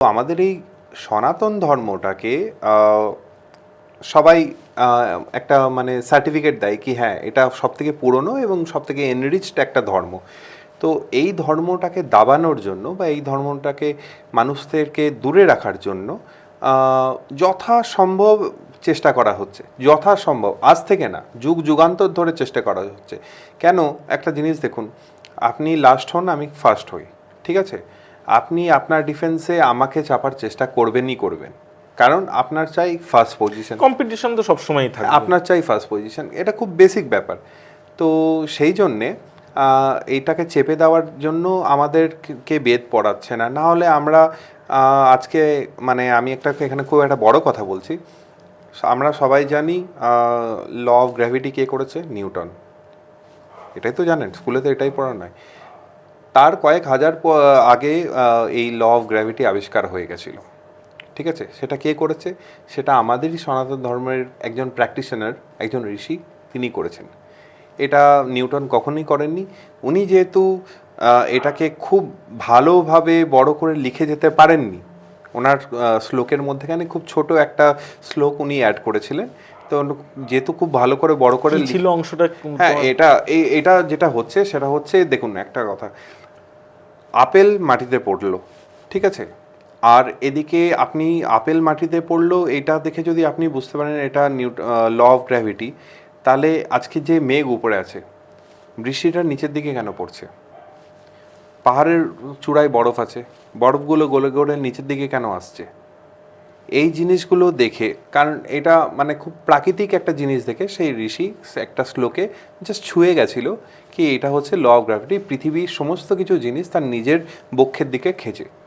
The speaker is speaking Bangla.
তো আমাদের এই সনাতন ধর্মটাকে সবাই একটা মানে সার্টিফিকেট দেয় কি হ্যাঁ এটা সবথেকে পুরনো এবং সবথেকে এনরিচড একটা ধর্ম। তো এই ধর্মটাকে দাবানোর জন্য বা এই ধর্মটাকে মানুষদেরকে দূরে রাখার জন্য যথাসম্ভব চেষ্টা করা হচ্ছে, যথাসম্ভব, আজ থেকে না, যুগ যুগান্তর ধরে চেষ্টা করা হচ্ছে। কেন? একটা জিনিস দেখুন, আপনি লাস্ট হন, আমি ফার্স্ট হই, ঠিক আছে? আপনি আপনার ডিফেন্সে আমাকে চাপার চেষ্টা করবেনই করবেন, কারণ আপনার চাই ফার্স্ট পজিশন। কম্পিটিশন তো সবসময়ই থাকে, আপনার চাই ফার্স্ট পজিশন, এটা খুব বেসিক ব্যাপার। তো সেই জন্যে এইটাকে চেপে দেওয়ার জন্য আমাদেরকে বেদ পড়াচ্ছে না। না হলে আমরা আজকে মানে আমি এখানে খুব একটা বড় কথা বলছি। আমরা সবাই জানি ল অফ গ্র্যাভিটি কে করেছে? নিউটন। এটাই তো জানেন, স্কুলে তো এটাই পড়া নয়। তার কয়েক হাজার আগে এই ল অফ গ্র্যাভিটি আবিষ্কার হয়ে গেছিল, ঠিক আছে? সেটা কে করেছে? সেটা আমাদেরই সনাতন ধর্মের একজন প্র্যাকটিশনার, একজন ঋষি, তিনি করেছেন। এটা নিউটন কখনোই করেননি। উনি যেহেতু এটাকে খুব ভালোভাবে বড় করে লিখে যেতে পারেননি, ওনার শ্লোকের মধ্যেখানে খুব ছোট একটা শ্লোক উনি অ্যাড করেছিলেন। তো যেহেতু খুব ভালো করে বড় করে ছিল অংশটা, হ্যাঁ, এটা যেটা হচ্ছে সেটা হচ্ছে, দেখুন একটা কথা, আপেল মাটিতে পড়লো, ঠিক আছে? আর এদিকে আপনি আপেল মাটিতে পড়লো এটা দেখে যদি আপনি বুঝতে পারেন এটা ল অফ গ্র্যাভিটি, তাহলে আজকে যে মেঘ উপরে আছে, বৃষ্টিটা নিচের দিকে কেন পড়ছে? পাহাড়ের চূড়ায় বরফ আছে, বরফগুলো গলে গলে নিচের দিকে কেন আসছে? এই জিনিসগুলো দেখে, কারণ এটা মানে খুব প্রাকৃতিক একটা জিনিস দেখে সেই ঋষি একটা শ্লোকে জাস্ট ছুঁয়ে গেছিল কি এটা হচ্ছে ল অফ গ্র্যাভিটি, পৃথিবীর সমস্ত কিছু জিনিস তার নিজের বক্ষের দিকে খেঁচে।